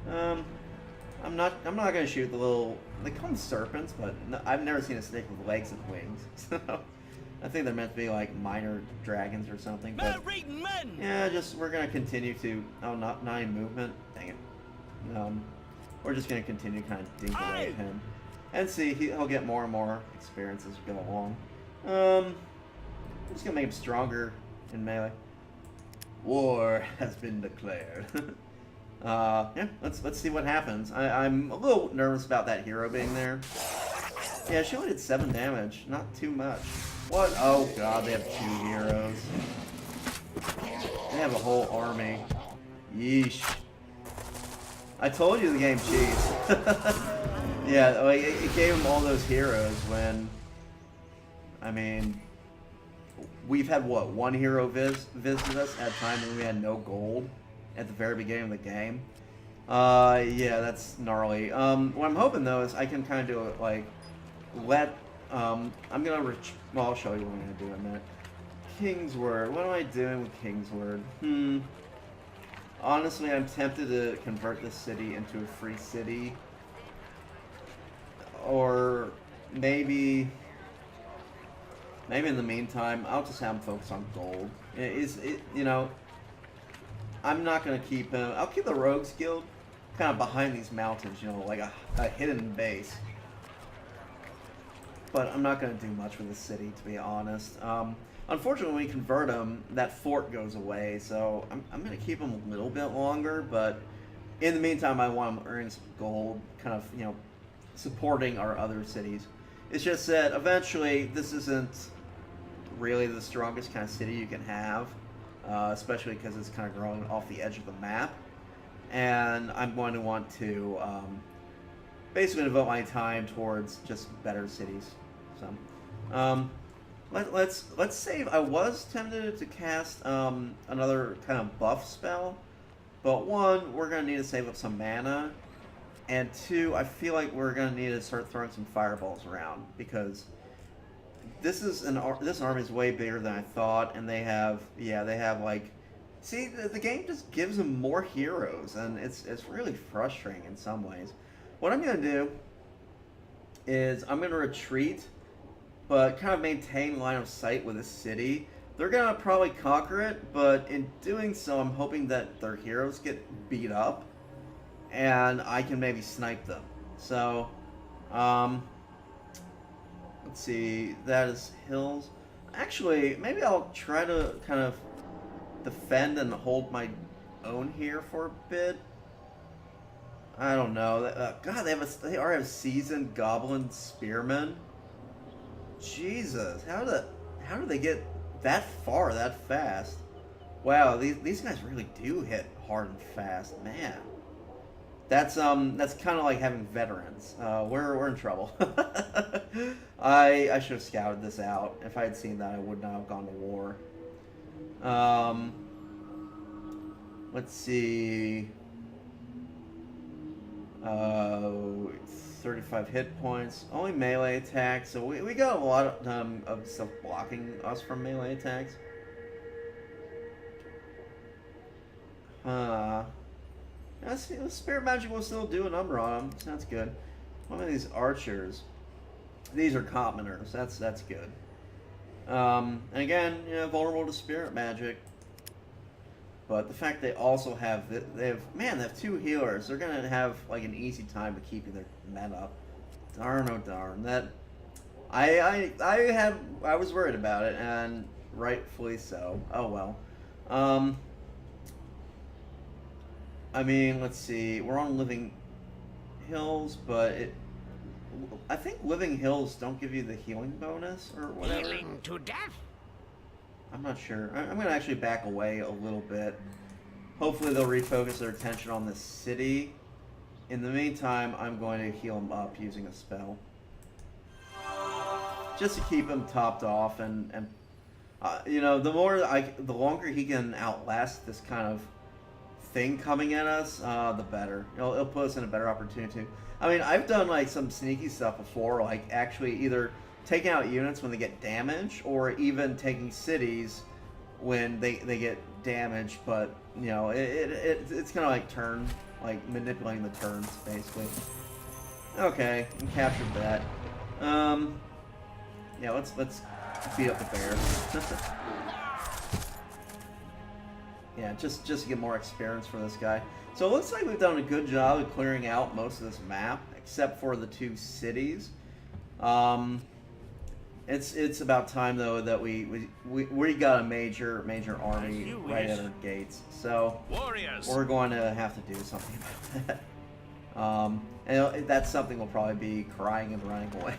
Um, I'm not gonna shoot the little. They call them serpents, but no, I've never seen a snake with legs and wings. So I think they're meant to be like minor dragons or something. But yeah, just we're gonna continue to. Oh, not 9 movement. Dang it. We're just gonna continue kind of dink away at him, and see he'll get more and more experience as we go along. I'm just gonna make him stronger in melee. War has been declared. Yeah, let's see what happens. I'm a little nervous about that hero being there. Yeah, she only did 7 damage, not too much. What? Oh god, they have 2 heroes. They have a whole army. Yeesh. I told you the game cheats. Yeah, like it gave them all those heroes when, I mean, we've had what, 1 hero visit us at a time when we had no gold at the very beginning of the game. Yeah, that's gnarly. What I'm hoping though is I can kind of do it like, I'm gonna well, I'll show you what I'm gonna do in a minute. Kingsword. What am I doing with Kingsword? Honestly, I'm tempted to convert this city into a free city. Or maybe in the meantime, I'll just have him focus on gold. You know, I'm not going to keep him. I'll keep the Rogues Guild kind of behind these mountains, you know, like a hidden base. But I'm not going to do much with the city, to be honest. Unfortunately, when we convert him, that fort goes away, so I'm going to keep him a little bit longer, but in the meantime, I want him to earn some gold, kind of, you know, supporting our other cities. It's just that eventually, this isn't really the strongest kind of city you can have, especially because it's kind of growing off the edge of the map, and I'm going to want to basically devote my time towards just better cities. So, let's save. I was tempted to cast another kind of buff spell, but 1, we're gonna need to save up some mana, and 2, I feel like we're gonna need to start throwing some fireballs around because this army is way bigger than I thought, and they have like, see, the game just gives them more heroes, and it's really frustrating in some ways. What I'm gonna do is I'm gonna retreat, but kind of maintain line of sight with the city. They're gonna probably conquer it, but in doing so, I'm hoping that their heroes get beat up, and I can maybe snipe them. So, let's see, that is hills. Actually, maybe I'll try to kind of defend and hold my own here for a bit. I don't know. God, they already have seasoned goblin spearmen. Jesus, how do they get that far that fast? Wow, these guys really do hit hard and fast, man. That's kind of like having veterans. We're in trouble. I should have scouted this out. If I had seen that, I would not have gone to war. Let's see. 35 hit points. Only melee attacks, so we got a lot of stuff blocking us from melee attacks. The spirit magic will still do a number on them, so that's good. One of these archers. These are commoners. That's good. And again, you know, vulnerable to spirit magic. But the fact they also have they have 2 healers. They're gonna have like an easy time of keeping their men up. Darn, oh darn. That I was worried about it, and rightfully so. Oh well. I mean, let's see. We're on Living Hills, but I think Living Hills don't give you the healing bonus or whatever. Healing to death? I'm not sure. I'm going to actually back away a little bit. Hopefully they'll refocus their attention on the city. In the meantime, I'm going to heal him up using a spell. Just to keep him topped off, and you know, the longer he can outlast this kind of thing coming at us, the better. It'll put us in a better opportunity. I mean, I've done like some sneaky stuff before, like actually either taking out units when they get damaged, or even taking cities when they get damaged. But you know, it's kind of like turn like manipulating the turns, basically. Okay, we captured that. Yeah, let's beat up the bears. Yeah, just to get more experience for this guy. So it looks like we've done a good job of clearing out most of this map, except for the 2 cities. It's about time though that we got a major army right at our gates. So Warriors. we're going to have to do something about that. And that's something we'll probably be crying and running away.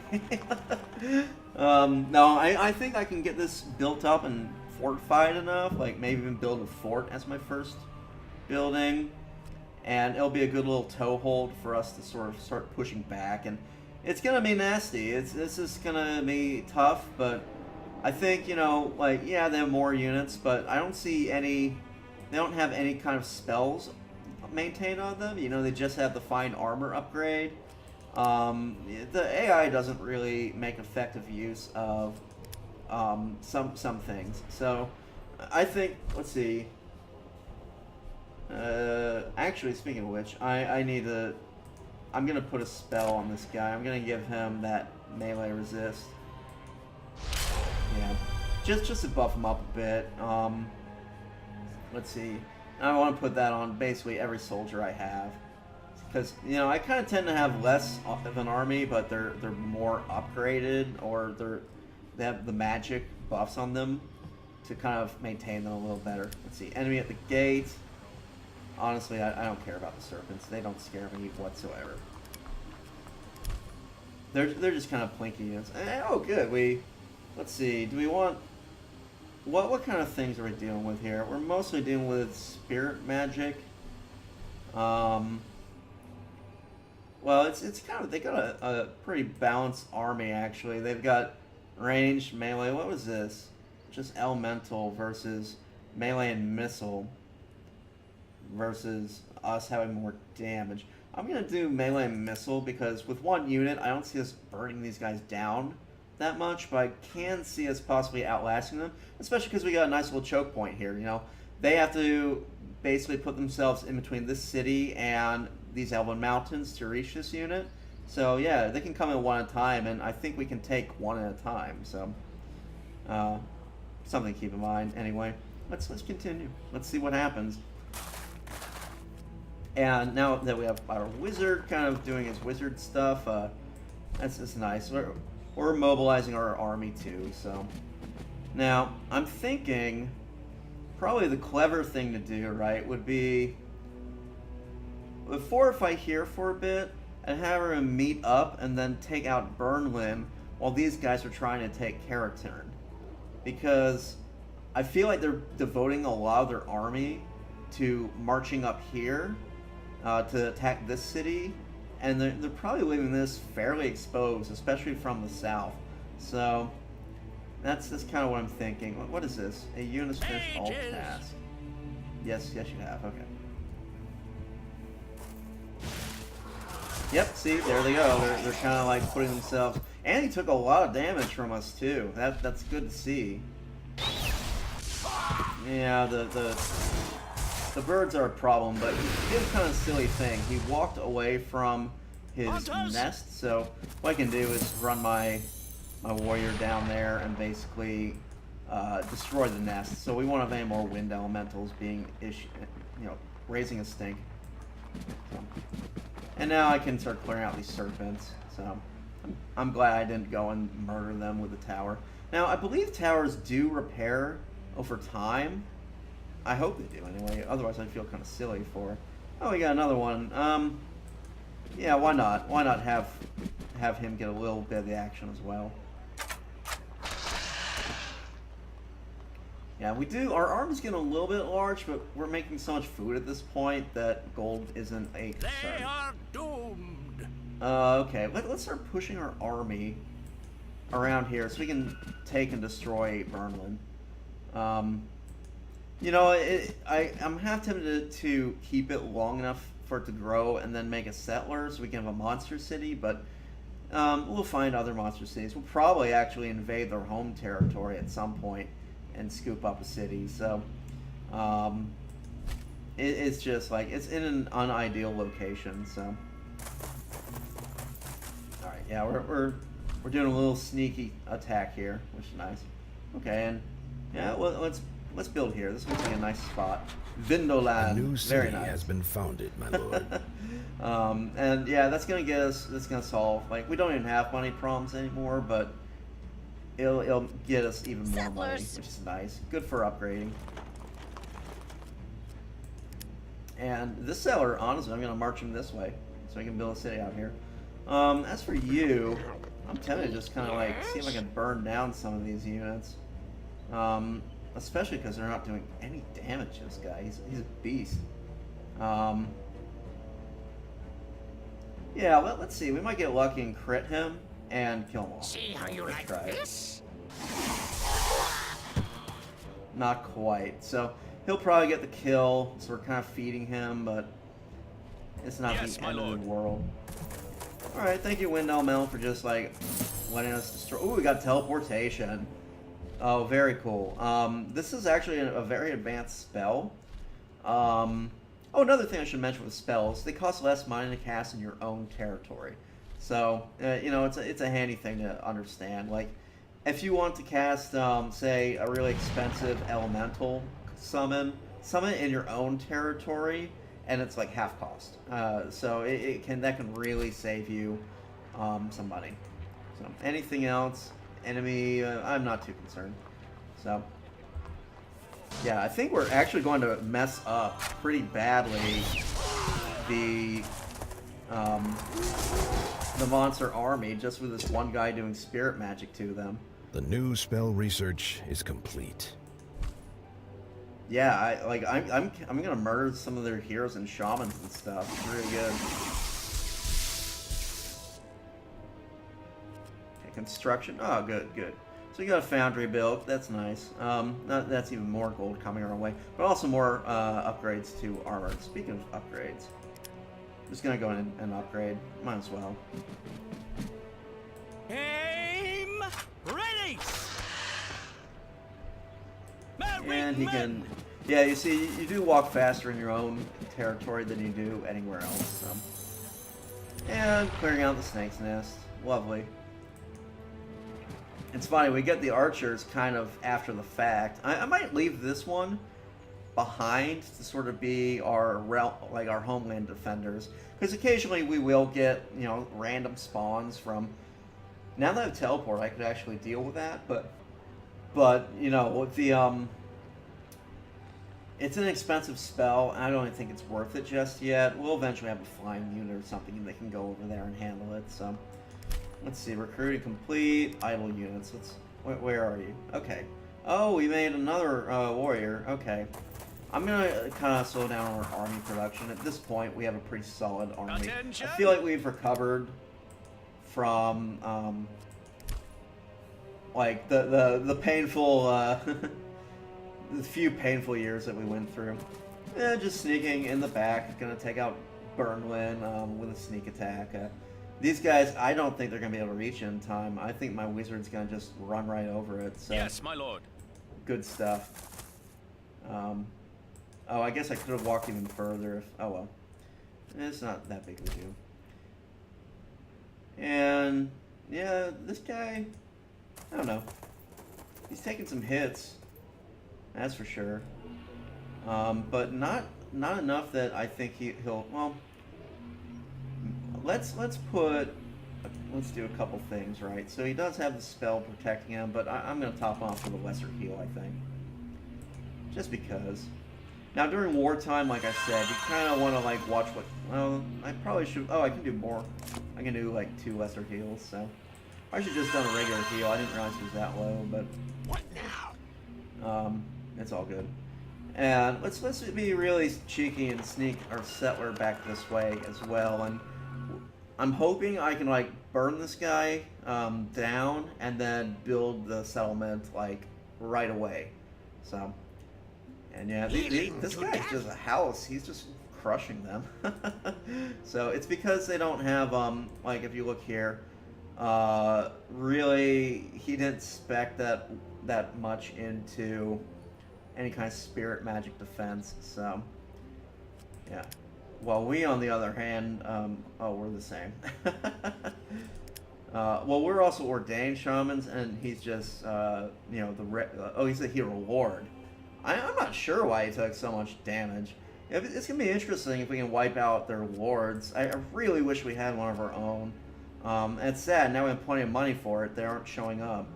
No, I think I can get this built up and fortified enough, like maybe even build a fort as my first building, and it'll be a good little toehold for us to sort of start pushing back. And it's gonna be nasty. This is gonna be tough, but I think, you know, like, yeah, they have more units, but I don't see any. They don't have any kind of spells maintained on them. You know, they just have the fine armor upgrade. The AI doesn't really make effective use of some things. So I think, let's see. Actually, speaking of which, I'm gonna put a spell on this guy. I'm gonna give him that melee resist. Yeah, just to buff him up a bit. Let's see. I want to put that on basically every soldier I have, because, you know, I kind of tend to have less of an army, but they're more upgraded, or they have the magic buffs on them to kind of maintain them a little better. Let's see. Enemy at the gate. Honestly, I don't care about the serpents. They don't scare me whatsoever. They're just kind of plinky units. Oh, good. Let's see. Do we want... What kind of things are we dealing with here? We're mostly dealing with spirit magic. Well, it's kind of... They got a pretty balanced army, actually. They've got ranged, melee. What was this? Just elemental versus melee and missile. Versus us having more damage. I'm going to do melee and missile because with one unit, I don't see us burning these guys down that much, but I can see us possibly outlasting them, especially because we got a nice little choke point here. You know, they have to basically put themselves in between this city and these Elven Mountains to reach this unit. So yeah, they can come in one at a time, and I think we can take one at a time. So something to keep in mind. Anyway, let's continue. Let's see what happens. And now that we have our wizard kind of doing his wizard stuff, that's nice. We're mobilizing our army too. So now I'm thinking probably the clever thing to do, right, would be fortify here for a bit and have her meet up and then take out Burnlin while these guys are trying to take Karaturn, because I feel like they're devoting a lot of their army to marching up here. To attack this city, and they're probably leaving this fairly exposed, especially from the south. So that's kind of what I'm thinking. What is this? A unit's finished all task. Yes, you have. Okay. Yep. See, there they go. They're kind of like putting themselves. And he took a lot of damage from us too. That's good to see. Yeah, the birds are a problem, but he did a kind of silly thing. He walked away from his nest, so what I can do is run my warrior down there and basically destroy the nest. So we won't have any more wind elementals being raising a stink. So. And now I can start clearing out these serpents. So I'm glad I didn't go and murder them with the tower. Now I believe towers do repair over time. I hope they do anyway, otherwise I'd feel kind of silly for... Oh, we got another one. Yeah, why not? Why not have him get a little bit of the action as well? Yeah, we do. Our army's getting a little bit large, but we're making so much food at this point that gold isn't a concern. They are doomed. Okay, let's start pushing our army around here so we can take and destroy Burnlin. You know, I'm half tempted to keep it long enough for it to grow and then make a settler so we can have a monster city, but we'll find other monster cities. We'll probably actually invade their home territory at some point and scoop up a city. So, it's just like it's in an unideal location. So, all right, yeah, we're doing a little sneaky attack here, which is nice. Okay, and yeah, well, let's build here. This looks like a nice spot. Vindoland, A new city very nice. has been founded, my lord. And yeah, that's gonna get us. That's gonna solve. Like, we don't even have money problems anymore, but it'll get us even more money, which is nice. Good for upgrading. And this settler, honestly, I'm gonna march him this way so I can build a city out here. As for you, I'm tempted to just kind of like see if I can burn down some of these units. Especially because they're not doing any damage to this guy. He's a beast. Yeah, let's see. We might get lucky and crit him and kill him all. See how you Let's like try it. this? Not quite. So he'll probably get the kill. So we're kind of feeding him, but it's not Yes, the my end lord. of the world. All right, thank you, Wind Elemental, for just like letting us destroy. Ooh, we got teleportation. Oh, very cool. This is actually a very advanced spell. Oh, another thing I should mention with spells, they cost less money to cast in your own territory. So, you know, it's a handy thing to understand. Like, if you want to cast, say, a really expensive elemental summon it in your own territory, and it's like half cost. So that can really save you some money. So, anything else? Enemy, I'm not too concerned. So, yeah, I think we're actually going to mess up pretty badly the monster army just with this one guy doing spirit magic to them. The new spell research is complete. Yeah, I'm gonna murder some of their heroes and shamans and stuff. It's really good. Construction. Oh, good. So you got a foundry built. That's nice. That's even more gold coming our way, but also more upgrades to armor. Speaking of upgrades, I'm just gonna go in and upgrade. Might as well. Aim ready. And he can. Yeah, you see, you do walk faster in your own territory than you do anywhere else. So. And clearing out the snake's nest. Lovely. It's funny, we get the archers kind of after the fact. I might leave this one behind to sort of be our our homeland defenders, because occasionally we will get, you know, random spawns from. Now that I have teleport, I could actually deal with that, but you know, with the it's an expensive spell, and I don't even think it's worth it just yet. We'll eventually have a flying unit or something that can go over there and handle it. So. Let's see, recruiting complete, idle units. Where are you? Okay. Oh, we made another warrior. Okay. I'm gonna kind of slow down our army production. At this point, we have a pretty solid army. Attention. I feel like we've recovered from like the painful the few painful years that we went through. Just sneaking in the back, gonna take out Burnlin with a sneak attack. These guys, I don't think they're going to be able to reach it in time. I think my wizard's going to just run right over it. So. Yes, my lord. Good stuff. Oh, I guess I could have walked even further if... Oh, well. It's not that big of a deal. And, yeah, this guy... I don't know. He's taking some hits. That's for sure. But not enough that I think he'll... Well... Let's do a couple things, right? So he does have the spell protecting him, but I'm going to top off with a lesser heal, I think. Just because. Now, during wartime, like I said, you kind of want to, like, watch what... Well, I probably should... Oh, I can do more. I can do, like, 2 lesser heals, so... I should have just done a regular heal. I didn't realize it was that low, but... What now? It's all good. And let's be really cheeky and sneak our settler back this way as well, and... I'm hoping I can, like, burn this guy down and then build the settlement, like, right away. So, and yeah, this guy's just a house. He's just crushing them. So, it's because they don't have, like, if you look here, really, he didn't spec that much into any kind of spirit magic defense. So, Yeah. Well, we, on the other hand, oh, we're the same. Well, we're also ordained shamans, and he's just, you know, oh, he's a hero lord. I'm not sure why he took so much damage. It's going to be interesting if we can wipe out their lords. I really wish we had one of our own. And it's sad, now we have plenty of money for it, they aren't showing up.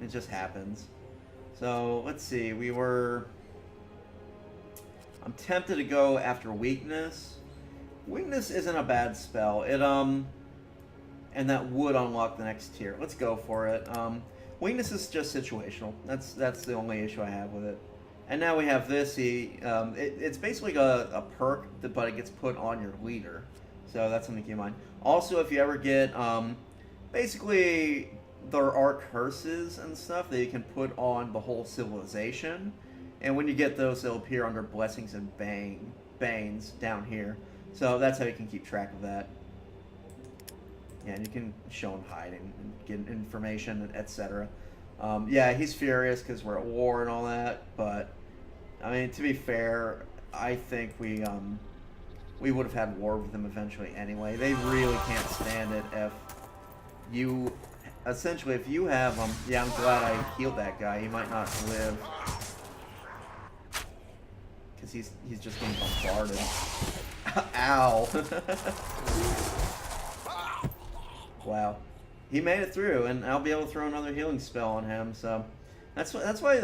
It just happens. So, let's see, I'm tempted to go after weakness. Weakness isn't a bad spell. And that would unlock the next tier. Let's go for it. Weakness is just situational. That's the only issue I have with it. And now we have this. It's basically a perk, but it gets put on your leader. So that's something to keep in mind. Also, if you ever get, basically, there are curses and stuff that you can put on the whole civilization. And when you get those, they'll appear under blessings and banes down here. So that's how you can keep track of that. Yeah, and you can show him hiding and get information, etc. Yeah, he's furious because we're at war and all that. But I mean, to be fair, I think we would have had war with them eventually anyway. They really can't stand it if you, essentially, if you have them. Yeah, I'm glad I healed that guy. He might not live. Because he's just getting bombarded. Ow. Wow. He made it through, and I'll be able to throw another healing spell on him, so that's why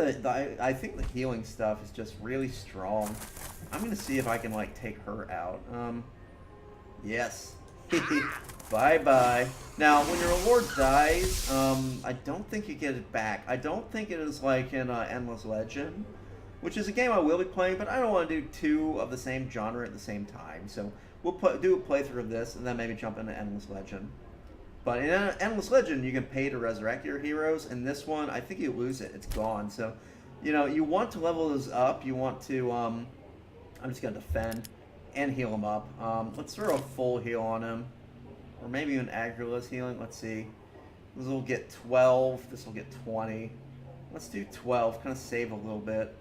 I think the healing stuff is just really strong. I'm going to see if I can, like, take her out. Yes. Bye-bye. Now, when your reward dies, I don't think you get it back. I don't think it is like in Endless Legend, which is a game I will be playing, but I don't want to do two of the same genre at the same time. So we'll do a playthrough of this, and then maybe jump into Endless Legend. But in Endless Legend, you can pay to resurrect your heroes. In this one, I think you lose it. It's gone. So, you know, you want to level those up. You want to, I'm just going to defend and heal him up. Let's throw a full heal on him. Or maybe even agriless healing. Let's see. This will get 12. This will get 20. Let's do 12. Kind of save a little bit.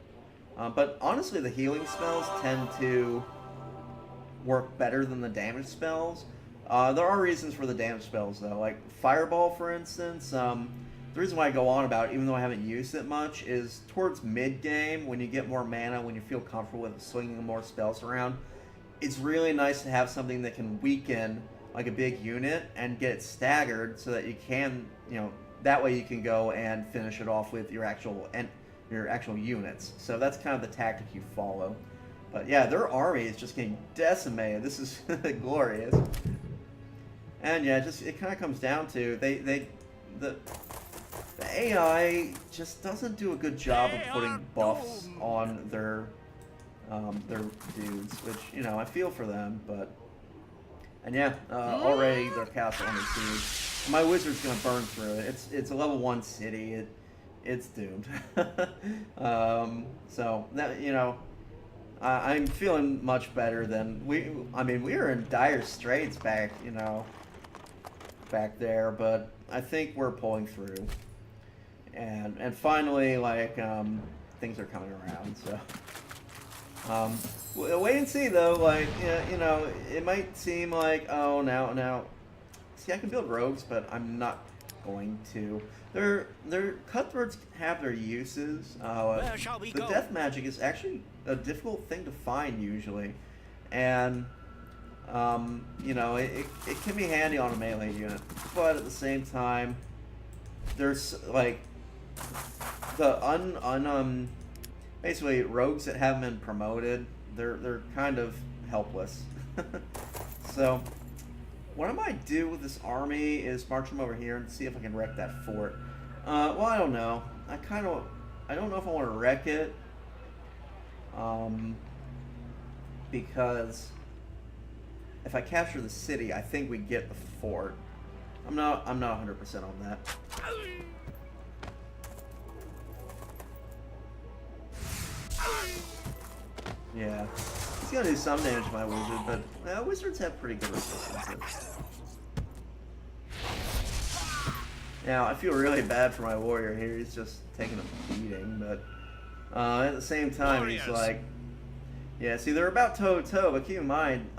But honestly, the healing spells tend to work better than the damage spells. There are reasons for the damage spells, though. Like Fireball, for instance. The reason why I go on about it, even though I haven't used it much, is towards mid-game, when you get more mana, when you feel comfortable with swinging more spells around, it's really nice to have something that can weaken, like a big unit, and get it staggered so that you can, you know, that way you can go and finish it off with your actual units. So that's kind of the tactic you follow. But yeah, their army is just getting decimated. This is glorious. And yeah, it kind of comes down to the AI just doesn't do a good job of putting buffs on their dudes, which, you know, I feel for them, but. And yeah, already their castle under siege. My wizard's gonna burn through it. It's a level 1 city. It's doomed. So that, you know, I'm feeling much better than we were in dire straits back there, but I think we're pulling through. And finally, like, things are coming around. So we'll wait and see, though. Like, you know, it might seem like, oh, now. See, I can build rogues, but I'm not going to. Their cutthroats have their uses. Where shall we go? Death magic is actually a difficult thing to find usually, and you know, it can be handy on a melee unit, but at the same time, there's like the basically rogues that haven't been promoted. They're kind of helpless. So what I might do with this army is march them over here and see if I can wreck that fort. Well, I don't know. I don't know if I want to wreck it. Because if I capture the city, I think we get the fort. I'm not 100% on that. Yeah. He's gonna do some damage to my wizard, but wizards have pretty good resistance. Now, I feel really bad for my warrior here. He's just taking a beating, but at the same time, he's like, Yeah, see, they're about toe-to-toe, but keep in mind,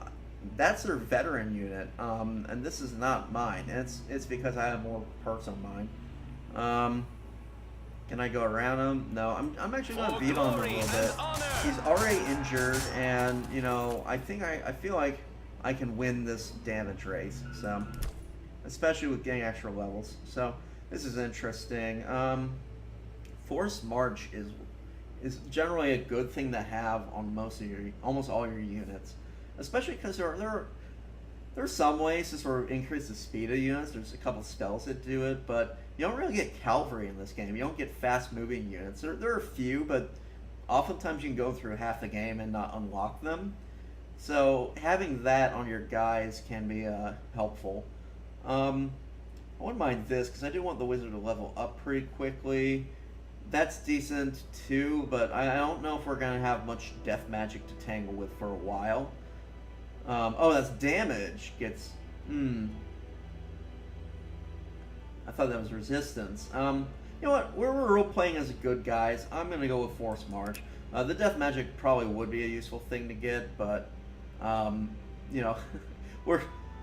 that's their veteran unit, and this is not mine. And it's because I have more perks on mine. Can I go around him? No, I'm actually going to beat on him a little bit. He's already injured, and, you know, I feel like I can win this damage race, so, especially with getting extra levels. So, this is interesting. Forced March is generally a good thing to have on almost all your units, especially because there are some ways to sort of increase the speed of units. There's a couple spells that do it, but you don't really get cavalry in this game. You don't get fast-moving units. There are a few, but oftentimes you can go through half the game and not unlock them. So having that on your guys can be helpful. I wouldn't mind this, because I do want the wizard to level up pretty quickly. That's decent too, but I don't know if we're going to have much death magic to tangle with for a while. Oh, that's damage. Gets... I thought that was resistance. You know what? We're role-playing as good guys. I'm going to go with Force March. The death magic probably would be a useful thing to get, but, you know,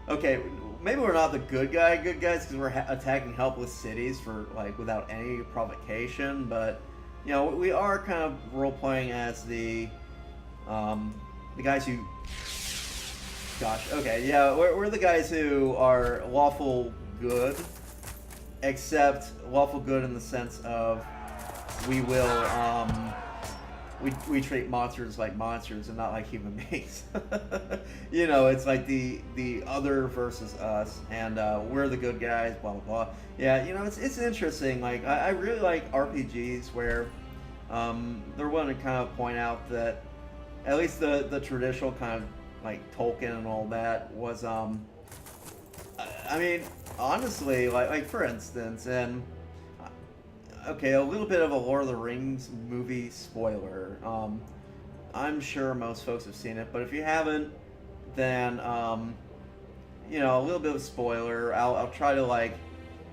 okay, maybe we're not the good guys because we're attacking helpless cities for, like, without any provocation, but, you know, we are kind of role-playing as the guys who... Gosh, okay, yeah, we're the guys who are lawful good, except lawful good in the sense of we will, we treat monsters like monsters and not like human beings. You know, it's like the other versus us, and we're the good guys, blah, blah, blah. Yeah, you know, it's interesting. Like, I really like RPGs where they're willing to kind of point out that at least the traditional kind of like Tolkien and all that was I mean, honestly, like for instance, and okay, a little bit of a Lord of the Rings movie spoiler. I'm sure most folks have seen it, but if you haven't, then you know, a little bit of a spoiler. I'll try to, like,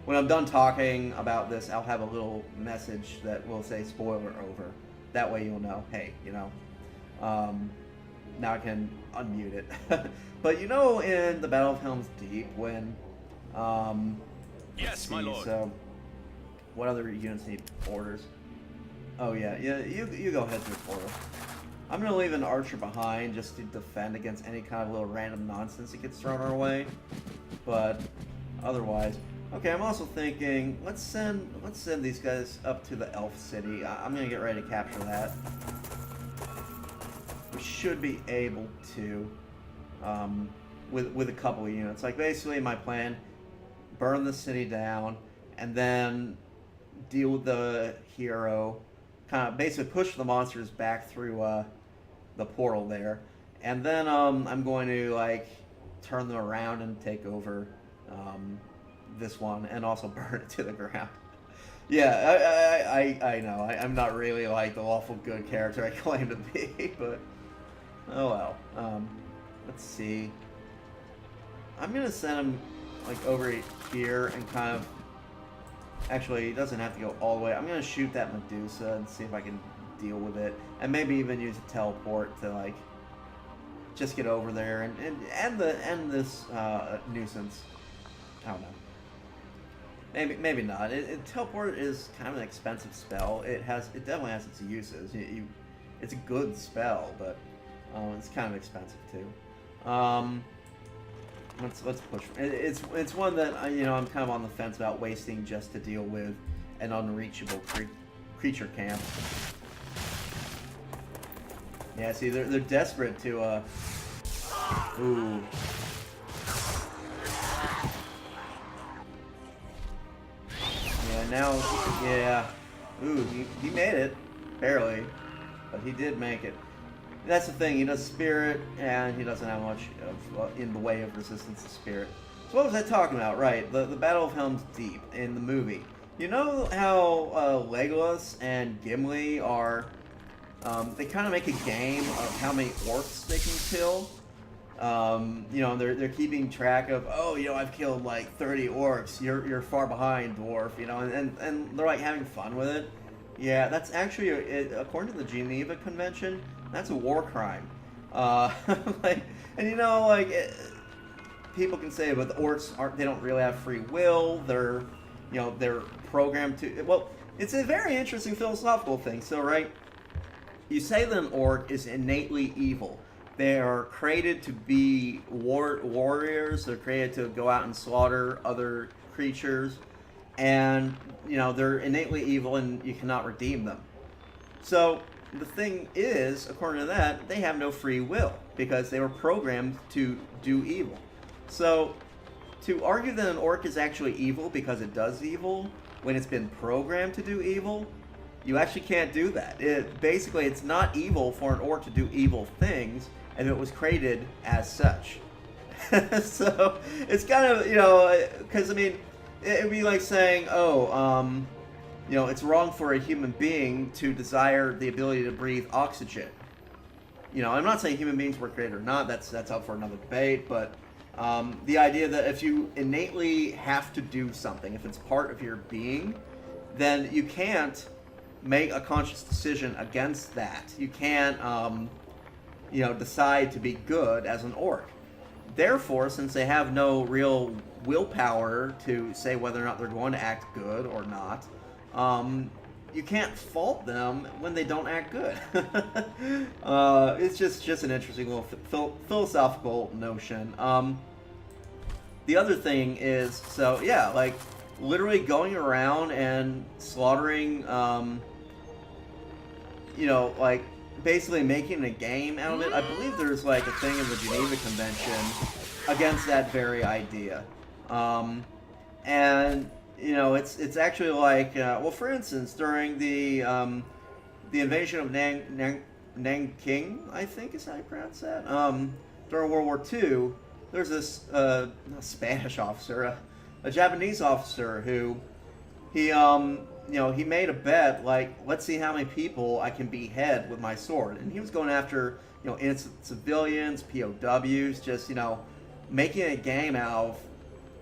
when I'm done talking about this, I'll have a little message that will say spoiler over. That way you'll know, hey, you know, now I can unmute it. But you know, in the Battle of Helm's Deep, when Yes, my lord. So, what other units need orders? Oh yeah, you go ahead through the portal. I'm gonna leave an archer behind just to defend against any kind of little random nonsense that gets thrown our way. But otherwise, okay. I'm also thinking let's send these guys up to the Elf City. I'm gonna get ready to capture that. We should be able to, with a couple of units. Like, basically my plan: burn the city down, and then deal with the hero, kind of basically push the monsters back through the portal there, and then I'm going to, like, turn them around and take over this one, and also burn it to the ground. Yeah, I know I'm not really like the lawful good character I claim to be, but oh well. Let's see. I'm gonna send him, like, over here and kind of... Actually, he doesn't have to go all the way. I'm going to shoot that Medusa and see if I can deal with it. And maybe even use a teleport to, like, just get over there and end this nuisance. I don't know. Maybe not. Teleport is kind of an expensive spell. It definitely has its uses. It's a good spell, but it's kind of expensive too. Let's push. It's one that, you know, I'm kind of on the fence about wasting just to deal with an unreachable creature camp. Yeah, see, they're desperate to ooh. Yeah, now, yeah. Ooh, he made it, barely, but he did make it. That's the thing, he does spirit, and he doesn't have much of, in the way of resistance to spirit. So what was I talking about? Right, the Battle of Helm's Deep in the movie. You know how Legolas and Gimli are, they kind of make a game of how many orcs they can kill. You know, they're keeping track of, oh, you know, I've killed like 30 orcs, you're far behind, dwarf, you know, and they're like having fun with it. Yeah, that's actually, according to the Geneva Convention, that's a war crime. Like, and you know, like people can say, but the orcs aren't. They don't really have free will. They're, you know, they're programmed to. Well, it's a very interesting philosophical thing. So, right, you say that an orc is innately evil. They are created to be warriors. They're created to go out and slaughter other creatures, and you know they're innately evil, and you cannot redeem them. So the thing is, according to that, they have no free will because they were programmed to do evil. So to argue that an orc is actually evil because it does evil when it's been programmed to do evil, you actually can't do that. Basically, it's not evil for an orc to do evil things if it was created as such. So it's kind of, you know, because I mean, it'd be like saying, oh, you know, it's wrong for a human being to desire the ability to breathe oxygen. You know, I'm not saying human beings were created or not. That's up for another debate. But the idea that if you innately have to do something, if it's part of your being, then you can't make a conscious decision against that. You can't, you know, decide to be good as an orc. Therefore, since they have no real willpower to say whether or not they're going to act good or not, you can't fault them when they don't act good. It's just an interesting little philosophical notion. The other thing is, so yeah, like literally going around and slaughtering, you know, like basically making a game out of it. I believe there's like a thing in the Geneva Convention against that very idea. And you know, it's actually like, well, for instance, during the invasion of Nanking, I think is how you pronounce that. During World War II, there's this not Spanish officer, a Japanese officer who he you know, he made a bet like, let's see how many people I can behead with my sword, and he was going after, you know, innocent civilians, POWs, just, you know, making a game out of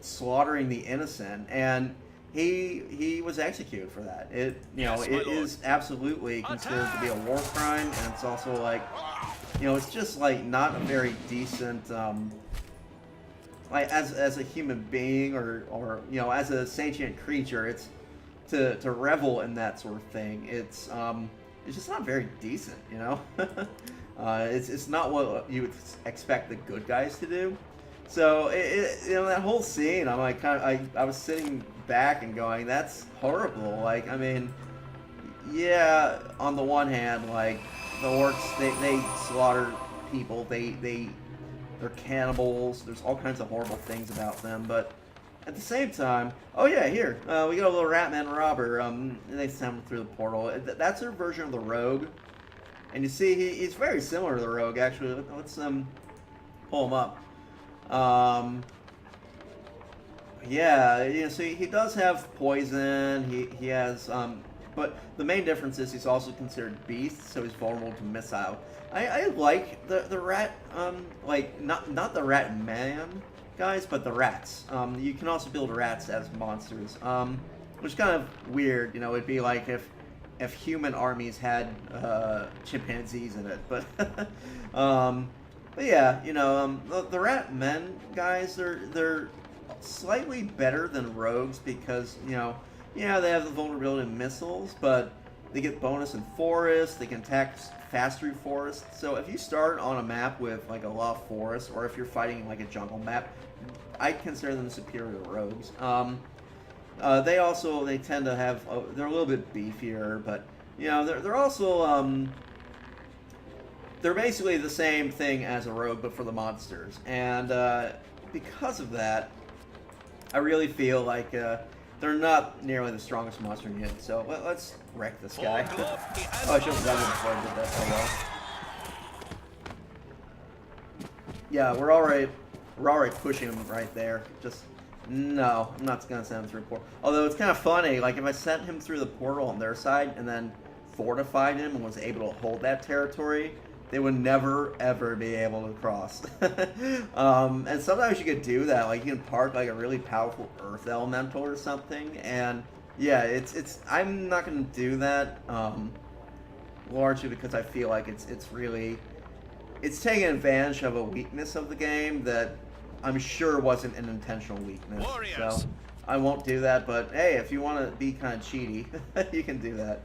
slaughtering the innocent, and he was executed for that. It, you know, it is absolutely considered to be a war crime, and it's also like, you know, it's just like not a very decent, like as a human being or you know, as a sentient creature, it's to revel in that sort of thing. It's just not very decent, you know. It's not what you would expect the good guys to do. So you know, that whole scene, I'm like, I was sitting back and going, that's horrible. Like, I mean, yeah, on the one hand, like the orcs, they slaughter people, they're cannibals. There's all kinds of horrible things about them, but at the same time, oh yeah, here we got a little Ratman robber. And they send him through the portal. That's their version of the rogue, and you see he's very similar to the rogue actually. Let's pull him up. Yeah, you know, so he does have poison. He has but the main difference is he's also considered beast, so he's vulnerable to missile. I like the rat, like not the rat man guys, but the rats. You can also build rats as monsters, which is kind of weird. You know, it'd be like if human armies had chimpanzees in it, but but yeah, you know, the rat men guys, they're slightly better than rogues because, you know, yeah, they have the vulnerability to missiles, but they get bonus in forests, they can attack fast through forests. So if you start on a map with like a lot of forests, or if you're fighting in like a jungle map, I consider them superior to rogues. They tend to have, they're a little bit beefier, but you know, they're also they're basically the same thing as a rogue, but for the monsters. And because of that, I really feel like they're not nearly the strongest monster unit. So let's wreck this guy. Oh, I should have done it before I did that. Oh well. Yeah, we're already pushing him right there. Just no, I'm not gonna send him through the portal. Although it's kind of funny, like if I sent him through the portal on their side and then fortified him and was able to hold that territory, they would never ever be able to cross. And sometimes you could do that, like you can park like a really powerful earth elemental or something, and yeah, it's I'm not gonna do that, largely because I feel like it's it's taking advantage of a weakness of the game that I'm sure wasn't an intentional weakness. Warriors. So I won't do that, but hey, if you want to be kind of cheaty, you can do that.